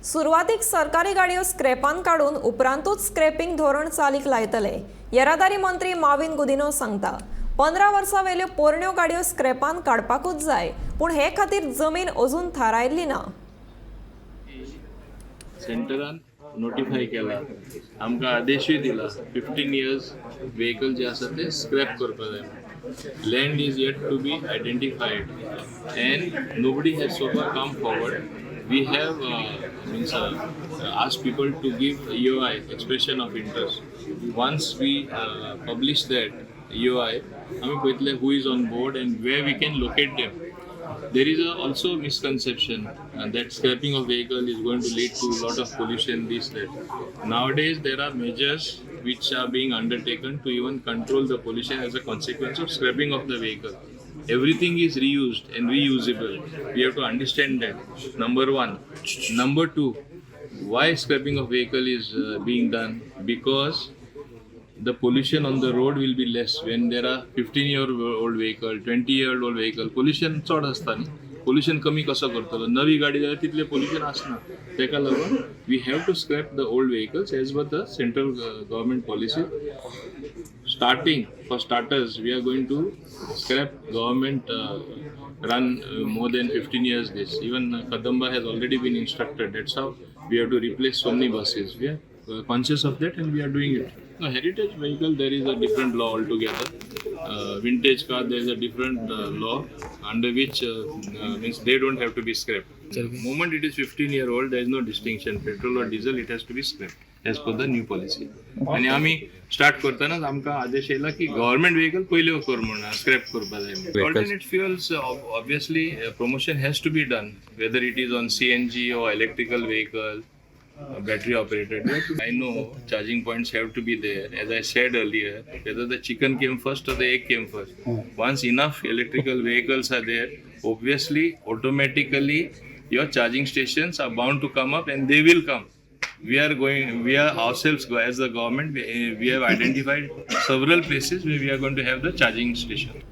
सुरवातीक सरकारी गाडयो स्क्रॅपान काडून उपरांतूच स्क्रॅपिंग धोरण चालीक लायतले. येरादारी मंत्री माविन गुदिनो सांगता. 15 वर्सां वेल्यो पोरण्यो गाडयो स्क्रॅपान काडपाकूच जाय, पूण हे खातीर जमीन अजून थारायल्ली ना. सेंटरान नोटिफाय केला, आमकां आदेशूय दिला 15 इयर्स व्हेकल जे आसा ते स्क्रॅप करपा जाय. Land is yet to be identified and nobody has so far come forward. We have asked people to give EOI, expression of interest. Once we publish that EOI, we will who is on board and where we can locate them. There is also a misconception that scrapping of vehicle is going to lead to a lot of pollution, this, that. Nowadays, there are measures which are being undertaken to even control the pollution as a consequence of scrapping of the vehicle. Everything is reused and reusable. We have to understand that. Number one. Number two, why scrapping of vehicle is being done? Because the pollution on the road will be less when there are 15-year-old vehicle, 20-year-old vehicle. Pollution चड आसता न्ही. Pollution कमी कसो करतलो? नवी गाडी जाल्यार तितले pollution आसना. तेका लागून we have to scrap the old vehicles as per the central government policy. Starting, for starters, we are going to scrap government run more than 15 years this. Even Kadamba has already been instructed. That's how we have to replace so many buses. We are conscious of that and we are doing it. No, heritage vehicle, there is a different law altogether. Vintage car, there is a different law under which means they don't have to be scrapped. The moment it is 15-year-old, there is no distinction. Petrol or diesel, it has to be scrapped as per the new policy. आणि आम्ही start करतानाच आमकां आदेश येयला की government vehicle पयलीं कर म्हणून scrap करपा जाय. Alternate fuels obviously promotion has to be done, whether it is on CNG or electrical vehicle. Battery operated. I know charging points have to be there. As I said earlier, whether the chicken came first or the egg came first. Once enough electrical vehicles are there, obviously, automatically, your charging stations are bound to come up, and they will come. We are ourselves as the government. We have identified several places where we are going to have the charging station.